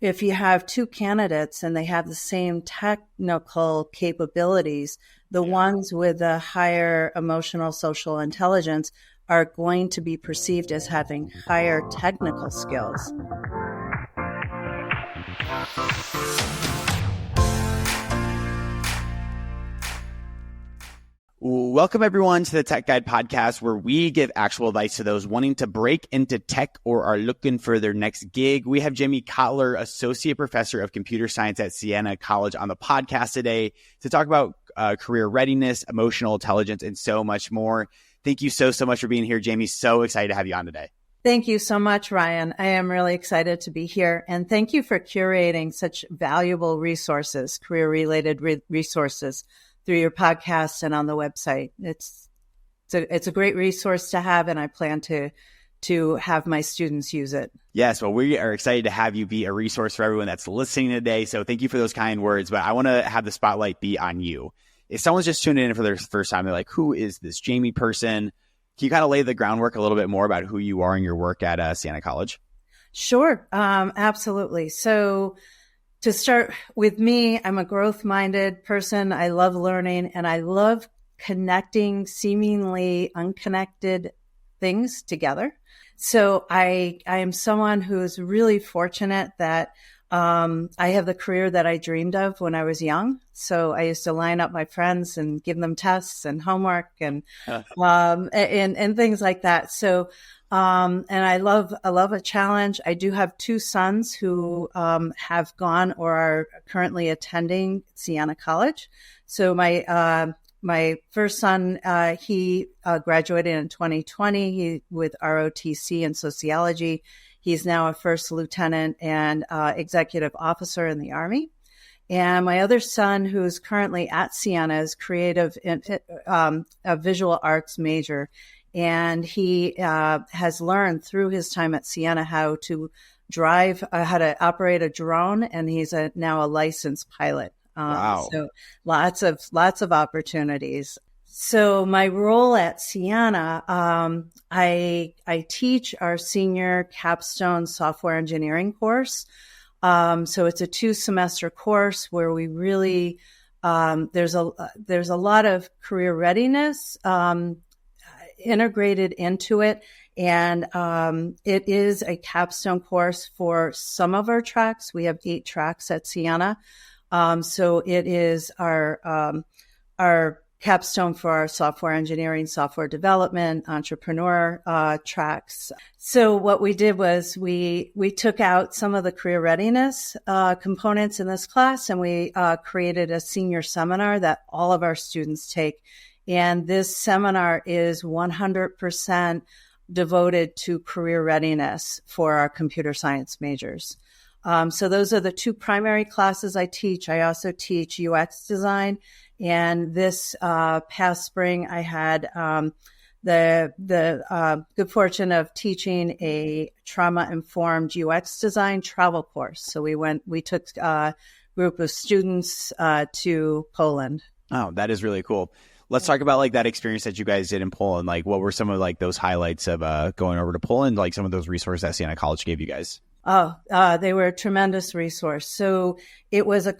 if you have two candidates and they have the same technical capabilities, the ones with the higher emotional social intelligence are going to be perceived as having higher technical skills. Welcome, everyone, to the TechGuide podcast, where we give actual advice to those wanting to break into tech or are looking for their next gig. We have Jami Cotler, Associate Professor of Computer Science at Siena College, on the podcast today to talk about career readiness, emotional intelligence, and so much more. Thank you so much for being here, Jami. So excited to have you on today. Thank you so much, Ryan. I am really excited to be here. And thank you for curating such valuable resources, career-related resources, through your podcast and on the website. It's a great resource to have, and I plan to have my students use it. Yes, well, we are excited to have you be a resource for everyone that's listening today. So thank you for those kind words, but I want to have the spotlight be on you. If someone's just tuning in for their first time, they're like, who is this Jami person? Can you kind of lay the groundwork a little bit more about who you are and your work at Siena College? Sure, absolutely. So to start with me, I'm a growth-minded person. I love learning, and I love connecting seemingly unconnected things together. So I am someone who's really fortunate that I have the career that I dreamed of when I was young. So I used to line up my friends and give them tests and homework and things like that. So and I love a challenge. I do have two sons who have gone or are currently attending Siena College. So my first son, he graduated in 2020 with ROTC in sociology. He's now a first lieutenant and executive officer in the Army. And my other son, who's currently at Siena, is creative, a visual arts major. And he has learned through his time at Siena how to how to operate a drone, and he's now a licensed pilot. Wow! So lots of opportunities. So my role at Siena, I teach our senior capstone software engineering course. So it's a 2-semester course where we really there's a lot of career readiness integrated into it. And it is a capstone course for some of our tracks. We have 8 tracks at Siena. So it is our capstone for our software engineering, software development, entrepreneur tracks. So what we did was we took out some of the career readiness components in this class, and we created a senior seminar that all of our students take. And this seminar is 100% devoted to career readiness for our computer science majors. So those are the 2 primary classes I teach. I also teach UX design. And this past spring, I had the good fortune of teaching a trauma-informed UX design travel course. So we took a group of students to Poland. Oh, that is really cool. Let's talk about like that experience that you guys did in Poland. Like, what were some of like those highlights of going over to Poland? Like some of those resources that Siena College gave you guys. Oh, they were a tremendous resource. So it was a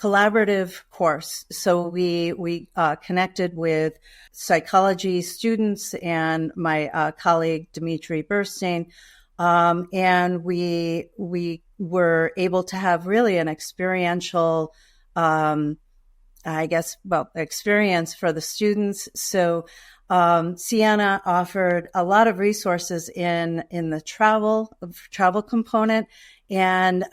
collaborative course. So we connected with psychology students and my colleague Dimitri Burstein, and we were able to have really an experiential experience for the students. So Siena offered a lot of resources in the travel component, and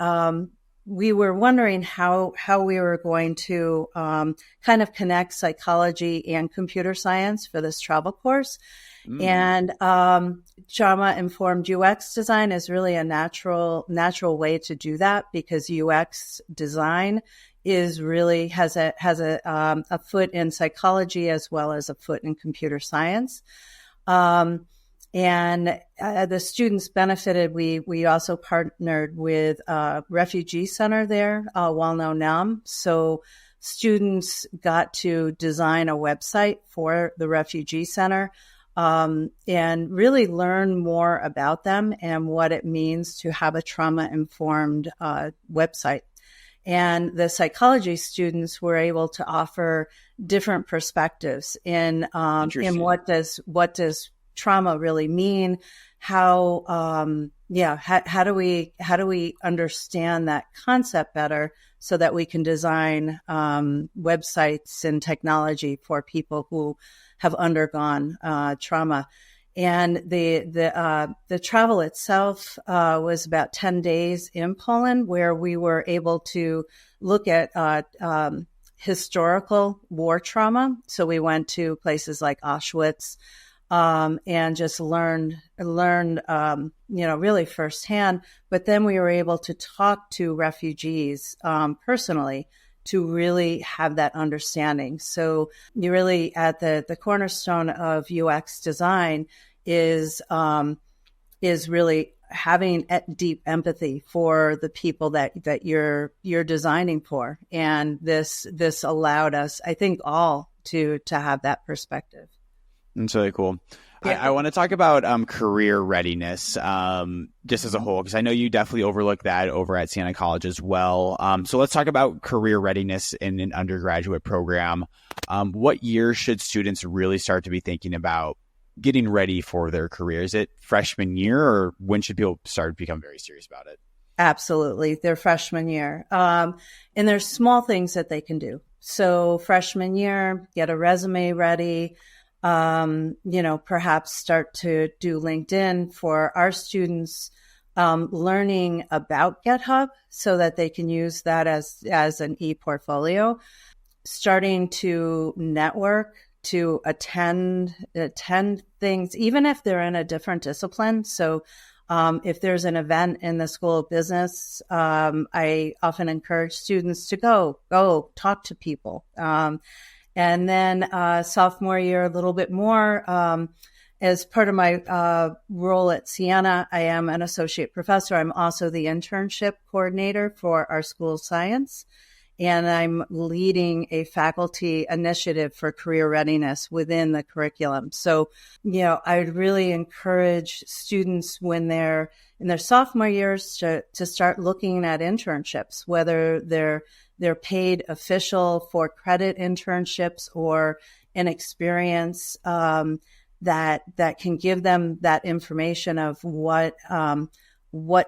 we were wondering how we were going to kind of connect psychology and computer science for this travel course. And trauma-informed UX design is really a natural way to do that, because UX design is really has a foot in psychology as well as a foot in computer science. And the students benefited. We also partnered with a refugee center there, well-known NAM. So students got to design a website for the refugee center. and really learn more about them and what it means to have a trauma-informed website. And the psychology students were able to offer different perspectives in what does trauma really mean? How do we understand that concept better so that we can design websites and technology for people who have undergone trauma. And the travel itself was about 10 days in Poland, where we were able to look at historical war trauma. So we went to places like Auschwitz and just learned really firsthand. But then we were able to talk to refugees personally to really have that understanding. So you really, at the cornerstone of UX design is really having deep empathy for the people that you're designing for. And this allowed us, I think, all to have that perspective. That's really cool. Yeah. I want to talk about career readiness just as a whole, because I know you definitely overlook that over at Siena College as well. So let's talk about career readiness in an undergraduate program. What year should students really start to be thinking about getting ready for their career? Is it freshman year, or when should people start to become very serious about it? Absolutely. Their freshman year. And there's small things that they can do. So freshman year, get a resume ready. Perhaps start to do LinkedIn for our students, learning about GitHub so that they can use that as an e-portfolio, starting to network, to attend things, even if they're in a different discipline. So if there's an event in the School of Business, I often encourage students to go talk to people. And then sophomore year, a little bit more. As part of my role at Siena, I am an associate professor. I'm also the internship coordinator for our School of Science. And I'm leading a faculty initiative for career readiness within the curriculum. So, I would really encourage students when they're in their sophomore years to start looking at internships, whether they're paid official for credit internships or an experience that can give them that information of what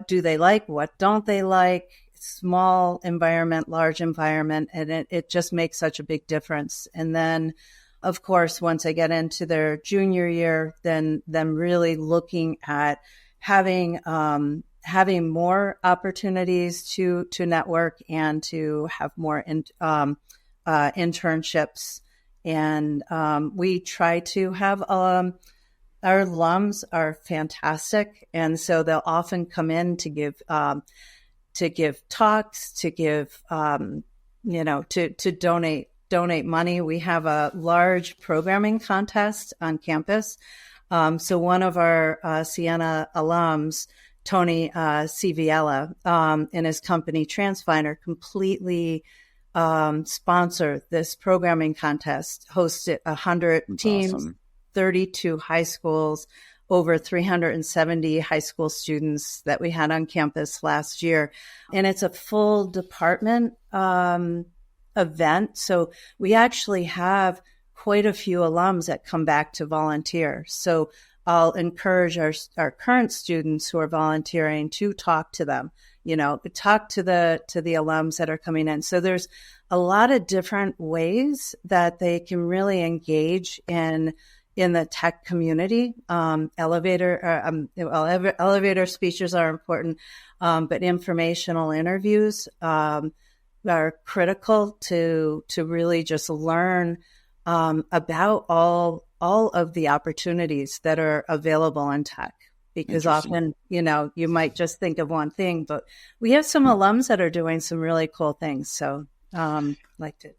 do they like, what don't they like, small environment, large environment, and it just makes such a big difference. And then, of course, once they get into their junior year, then really looking at having more opportunities to network and to have more internships. And we try to have our alums are fantastic, and so they'll often come in to give talks, to give to donate money. We have a large programming contest on campus. So one of our Siena alums, Tony Civiella, and his company Transfinder completely sponsor this programming contest, hosted 100 teams, awesome. 32 high schools, over 370 high school students that we had on campus last year. And it's a full department event. So we actually have quite a few alums that come back to volunteer. So I'll encourage our current students who are volunteering to talk to them, talk to the alums that are coming in. So there's a lot of different ways that they can really engage in the tech community. Elevator speeches are important, but informational interviews are critical to really just learn about all of the opportunities that are available in tech. Because often, you might just think of one thing, but we have some alums that are doing some really cool things. So like to.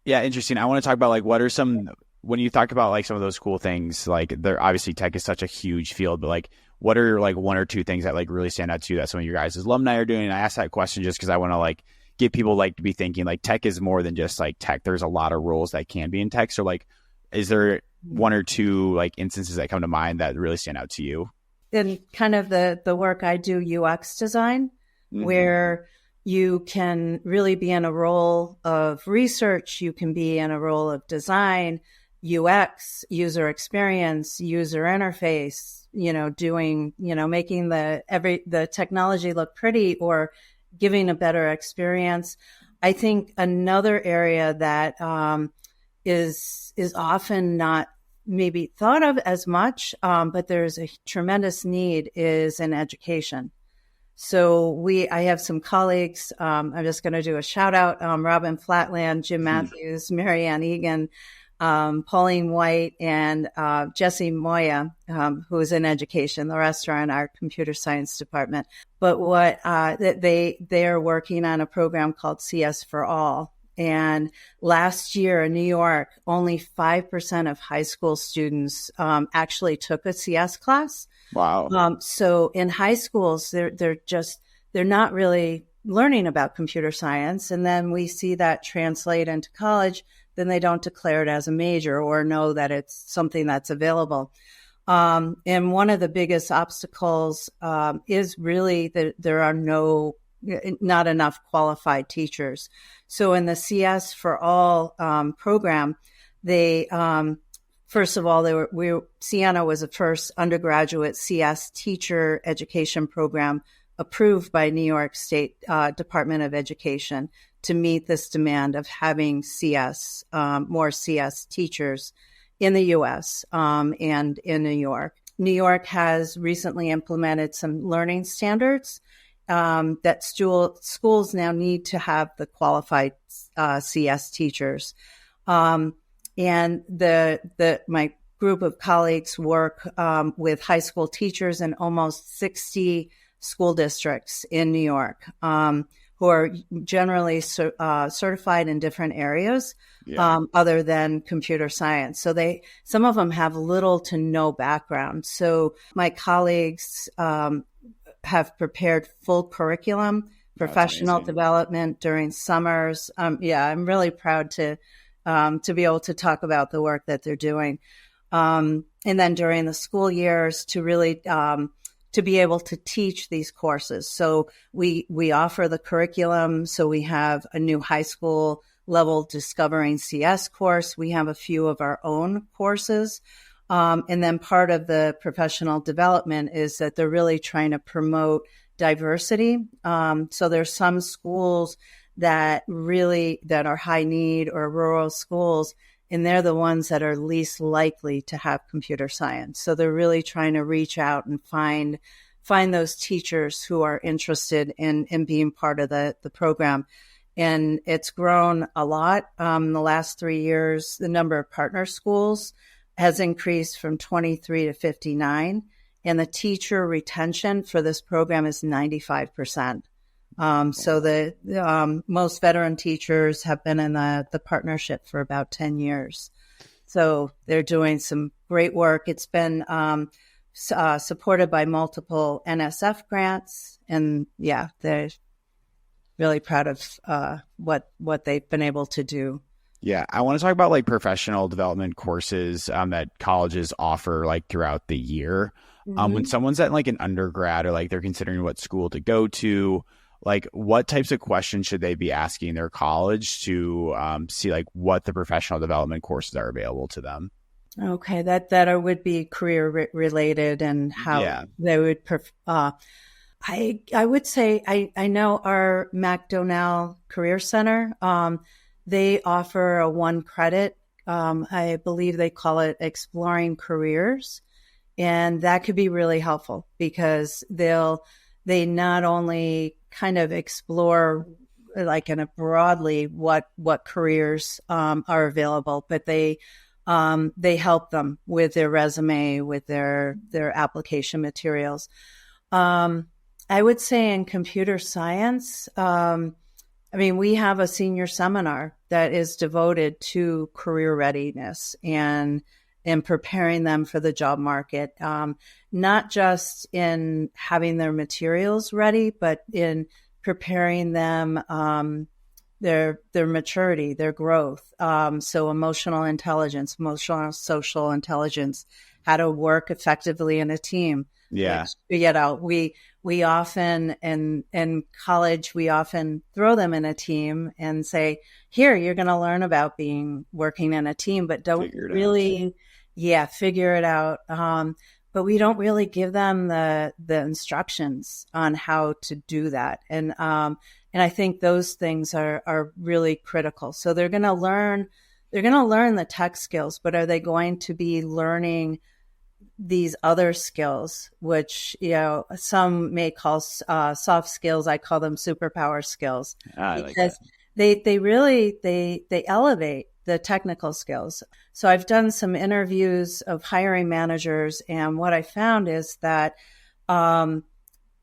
Yeah, interesting. I want to talk about what are some, when you talk about some of those cool things, they're obviously tech is such a huge field, but what are one or two things that really stand out to you that some of your guys' alumni are doing? And I ask that question just because I want to get people to be thinking tech is more than just tech. There's a lot of roles that can be in tech. So is there one or two like instances that come to mind that really stand out to you? In kind of the work I do, UX design, where you can really be in a role of research, you can be in a role of design, UX, user experience, user interface, doing, making the technology look pretty or giving a better experience. I think another area that is often not maybe thought of as much, but there's a tremendous need is in education. So I have some colleagues, I'm just going to do a shout out, Robin Flatland, Jim Matthews, Marianne Egan, Pauline White, and Jesse Moya, who is in education. The rest are in our computer science department. But what they are working on a program called CS for All. And last year in New York, only 5% of high school students actually took a CS class. Wow. So in high schools, they're not really learning about computer science. And then we see that translate into college. Then they don't declare it as a major or know that it's something that's available. And one of the biggest obstacles is really that there are not enough qualified teachers. So in the CS for All program, they first of all, Siena was the first undergraduate CS teacher education program approved by New York State Department of Education to meet this demand of having CS, more CS teachers in the U.S. And in New York. New York has recently implemented some learning standards that schools now need to have the qualified CS teachers. And my group of colleagues work with high school teachers in almost 60 school districts in New York, who are generally certified in different areas other than computer science. So some of them have little to no background. So my colleagues have prepared full curriculum, professional development during summers. I'm really proud to be able to talk about the work that they're doing. And then during the school years to really to be able to teach these courses. So we offer the curriculum. So we have a new high school level Discovering CS course. We have a few of our own courses. And then part of the professional development is that they're really trying to promote diversity. So there's some schools that are high need or rural schools, and they're the ones that are least likely to have computer science. So they're really trying to reach out and find those teachers who are interested in being part of the program. And it's grown a lot. In the last 3 years, the number of partner schools has increased from 23 to 59. And the teacher retention for this program is 95%. So the most veteran teachers have been in the partnership for about 10 years. So they're doing some great work. It's been supported by multiple NSF grants. And they're really proud of what they've been able to do. Yeah, I want to talk about like professional development courses that colleges offer like throughout the year. When someone's at like an undergrad or like they're considering what school to go to, like what types of questions should they be asking their college to see like what the professional development courses are available to them? Okay, that would be career related and how they would. I would say I know our McDonnell Career Center. They offer a 1 credit. I believe they call it Exploring Careers, and that could be really helpful because they not only kind of explore like in a broadly what careers are available, but they help them with their resume, with their application materials. I would say in computer science, we have a senior seminar that is devoted to career readiness and preparing them for the job market, not just in having their materials ready, but in preparing them their maturity, their growth. So emotional social intelligence, how to work effectively in a team. Yeah. Which, we often in college, we often throw them in a team and say, here, you're going to learn about working in a team, but don't really, figure it out. But we don't really give them the instructions on how to do that. And I think those things are really critical. So they're going to learn the tech skills, but are they going to be learning these other skills, which, some may call soft skills? I call them superpower skills, because they really elevate the technical skills. So I've done some interviews of hiring managers, and what I found is that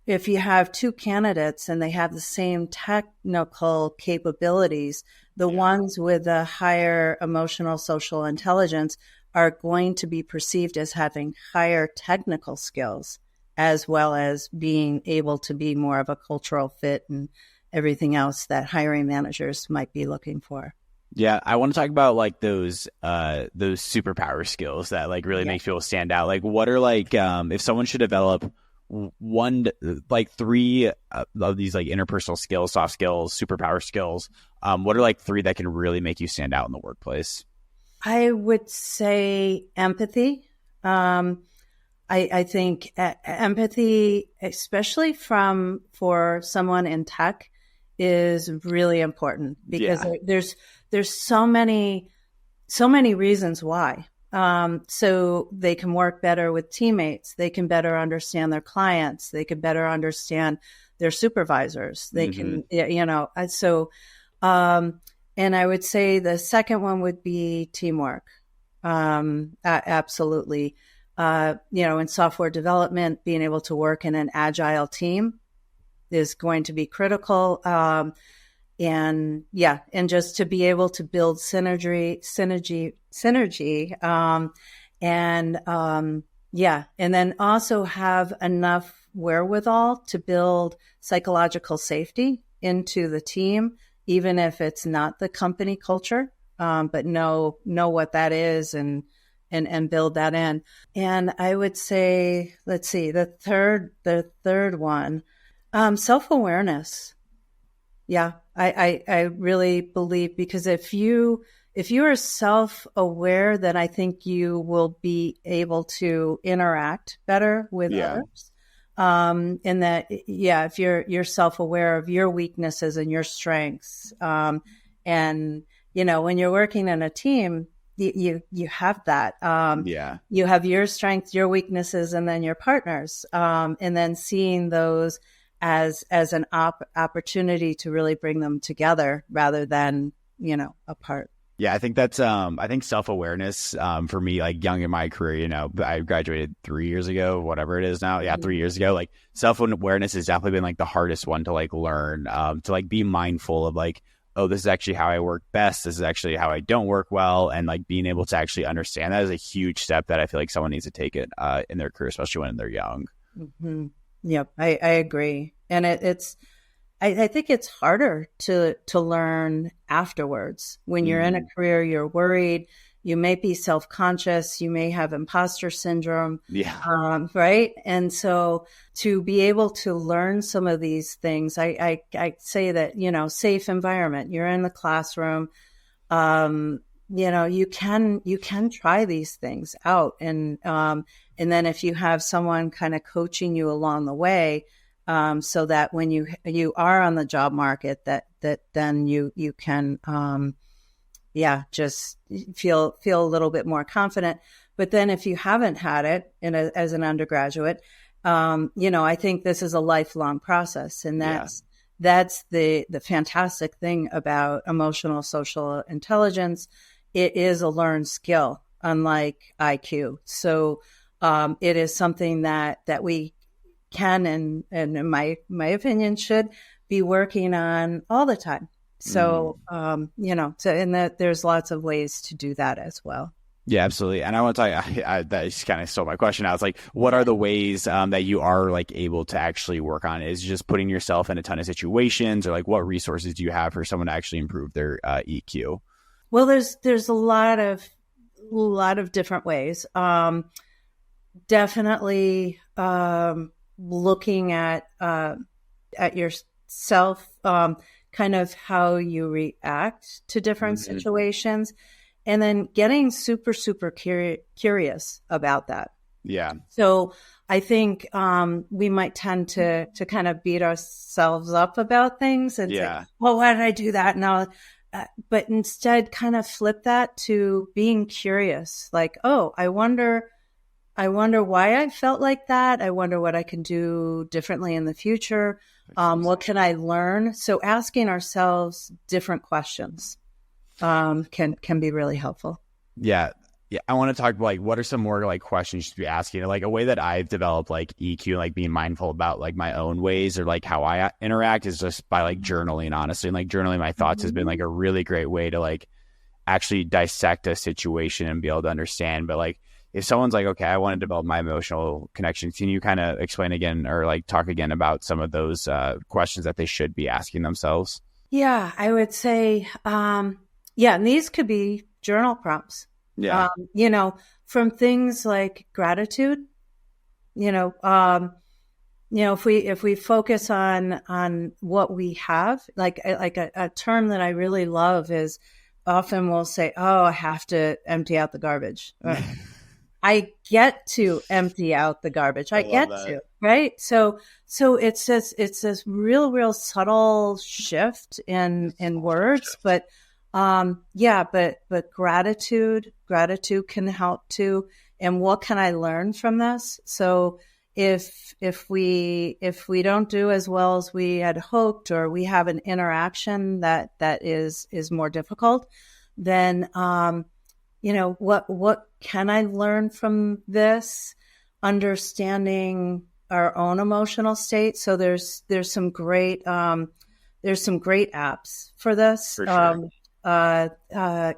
if you have two candidates and they have the same technical capabilities, the ones with a higher emotional social intelligence are going to be perceived as having higher technical skills, as well as being able to be more of a cultural fit and everything else that hiring managers might be looking for. Yeah, I want to talk about like those superpower skills that like really make people stand out. Like, what are like if someone should develop three of these like interpersonal skills, soft skills, superpower skills, what are like three that can really make you stand out in the workplace? I would say empathy. I think empathy, especially for someone in tech, is really important, because there's so many reasons why. So they can work better with teammates. They can better understand their clients. They can better understand their supervisors. They can, and I would say the second one would be teamwork. Absolutely. In software development, being able to work in an agile team is going to be critical. And just to be able to build synergy. And then also have enough wherewithal to build psychological safety into the team, even if it's not the company culture, but know what that is and build that in. And I would say, let's see, the third one, self-awareness. Yeah, I really believe, because if you are self-aware, then I think you will be able to interact better with others. In that, if you're self-aware of your weaknesses and your strengths, and when you're working in a team, you have that. You have your strengths, your weaknesses, and then your partners, and then seeing those as an opportunity to really bring them together rather than apart. Yeah, I think that's I think self-awareness for me, like young in my career, I graduated 3 years ago, whatever it is now. Yeah, 3 years ago. Like self-awareness has definitely been like the hardest one to like learn, to like be mindful of like, oh, this is actually how I work best. This is actually how I don't work well. And like being able to actually understand that is a huge step that I feel like someone needs to take it in their career, especially when they're young. Mm-hmm. Yep, I agree. And I think it's harder to learn afterwards. When you're in a career, you're worried, you may be self-conscious, you may have imposter syndrome. Right. And so to be able to learn some of these things, I say that, safe environment, you're in the classroom, you can try these things out. And then if you have someone kind of coaching you along the way, so that when you are on the job market, that then you can, just feel a little bit more confident. But then if you haven't had it as an undergraduate, I think this is a lifelong process, and that's the fantastic thing about emotional social intelligence. It is a learned skill, unlike IQ. So it is something that we can and in my opinion should be working on all the time. So and that there's lots of ways to do that as well. Yeah, absolutely. And I want to tell you, that just kind of stole my question. I was like, what are the ways that you are like able to actually work on it? Is it just putting yourself in a ton of situations, or like what resources do you have for someone to actually improve their EQ? Well, there's a lot of different ways. Definitely looking at yourself, kind of how you react to different situations, and then getting super, super curious about that. Yeah. So I think we might tend to kind of beat ourselves up about things and say, well, why did I do that? Now, but instead kind of flip that to being curious. Like, oh, I wonder why I felt like that. I wonder what I can do differently in the future. What can I learn? So asking ourselves different questions can be really helpful. Yeah. Yeah. I want to talk about like, what are some more like questions you should be asking? Like a way that I've developed like EQ, like being mindful about like my own ways or like how I interact is just by like journaling, honestly. And like journaling my thoughts has been like a really great way to like actually dissect a situation and be able to understand. But like, if someone's like, okay, I want to develop my emotional connections, can you kind of explain again or like talk again about some of those questions that they should be asking themselves? Yeah, I would say, and these could be journal prompts. Yeah. From things like gratitude, if we focus on what we have, like a term that I really love is often we'll say, oh, I have to empty out the garbage. I get to empty out the garbage. I get to, right? So it's this real subtle shift in words, but gratitude can help too. And what can I learn from this? So if we don't do as well as we had hoped, or we have an interaction that is more difficult, then what can I learn from this? Understanding our own emotional state. So there's some great apps for this. For sure.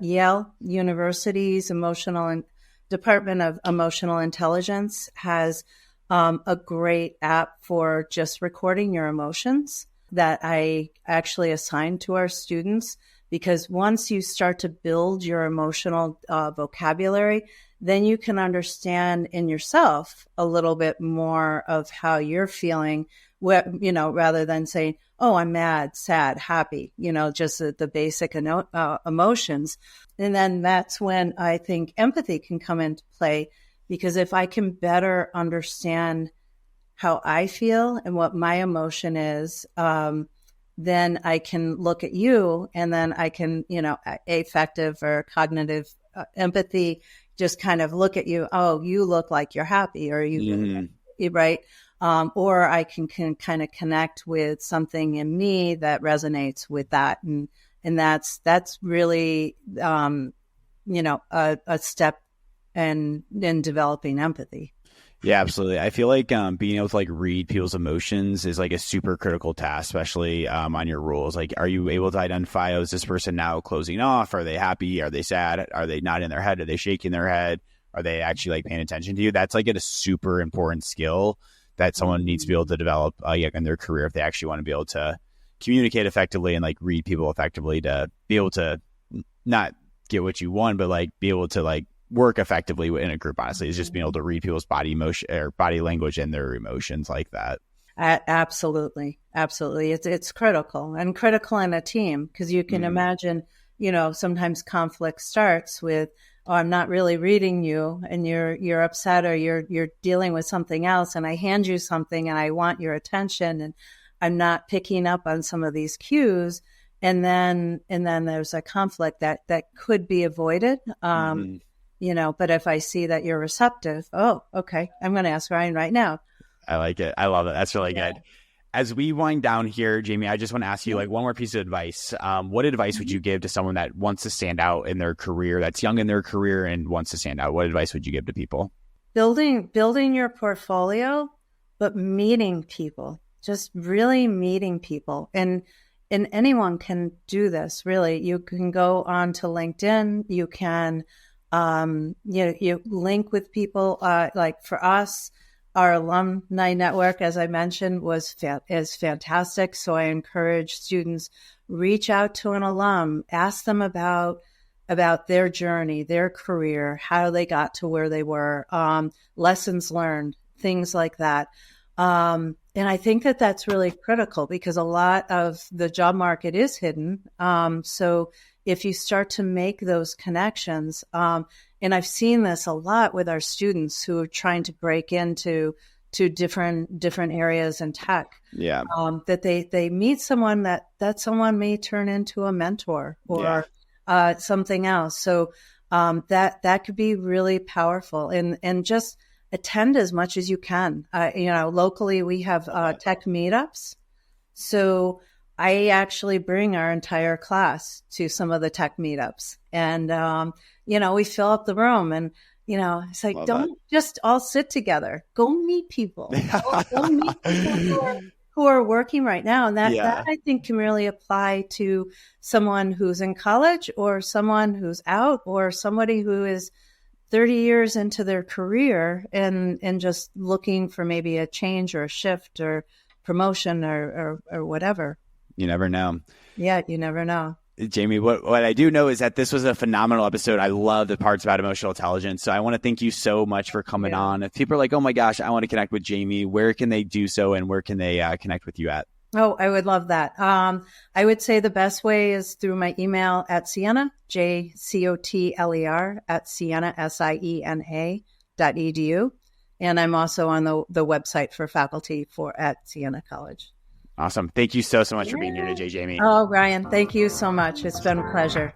Yale University's Department of Emotional Intelligence has a great app for just recording your emotions that I actually assign to our students, because once you start to build your emotional vocabulary, then you can understand in yourself a little bit more of how you're feeling, rather than saying, oh, I'm mad, sad, happy, just the basic emotions. And then that's when I think empathy can come into play, because if I can better understand how I feel and what my emotion is, then I can look at you, and then I can, affective or cognitive empathy, just kind of look at you. Oh, you look like you're happy, or right? Or I can kind of connect with something in me that resonates with that, and that's really a step in developing empathy. Yeah, absolutely. I feel like being able to like read people's emotions is like a super critical task, especially on your rules. Like, are you able to identify, oh, is this person now closing off? Are they happy? Are they sad? Are they not in their head? Are they shaking their head? Are they actually like paying attention to you? That's like a super important skill that someone needs to be able to develop in their career if they actually want to be able to communicate effectively and like read people effectively, to be able to not get what you want, but like be able to like work effectively in a group. Honestly, is just being able to read people's body emotion or body language and their emotions like that. Absolutely. It's critical in a team, because you can imagine, sometimes conflict starts with, oh, I'm not really reading you, and you're upset, or you're dealing with something else, and I hand you something and I want your attention, and I'm not picking up on some of these cues. And then there's a conflict that could be avoided. But if I see that you're receptive, oh, okay, I'm going to ask Ryan right now. I like it. I love it. That's really good. As we wind down here, Jami, I just want to ask you like one more piece of advice. What advice would you give to someone that wants to stand out in their career, that's young in their career and wants to stand out? What advice would you give to people? Building your portfolio, but meeting people, just really meeting people. And anyone can do this, really. You can go on to LinkedIn. You can You link with people, like for us, our alumni network, as I mentioned, is fantastic. So I encourage students, reach out to an alum, ask them about their journey, their career, how they got to where they were, lessons learned, things like that. And I think that that's really critical because a lot of the job market is hidden. So if you start to make those connections, and I've seen this a lot with our students who are trying to break into different areas in tech. Yeah. That they meet someone that someone may turn into a mentor or something else. So that could be really powerful, and just attend as much as you can. Locally we have tech meetups. So I actually bring our entire class to some of the tech meetups, and we fill up the room, and it's like, don't just all sit together. Go meet people. Go meet people who are working right now, and that I think can really apply to someone who's in college, or someone who's out, or somebody who is 30 years into their career and just looking for maybe a change or a shift or promotion or whatever. You never know. Yeah, you never know. Jami, what I do know is that this was a phenomenal episode. I love the parts about emotional intelligence. So I want to thank you so much for coming on. If people are like, oh my gosh, I want to connect with Jami, where can they do so, and where can they connect with you at? Oh, I would love that. I would say the best way is through my email at Siena, JCOTLER at Siena, SIENA.edu. And I'm also on the website for faculty at Siena College. Awesome. Thank you so much for being here today, Jami. Oh, Ryan, thank you so much. It's been a pleasure.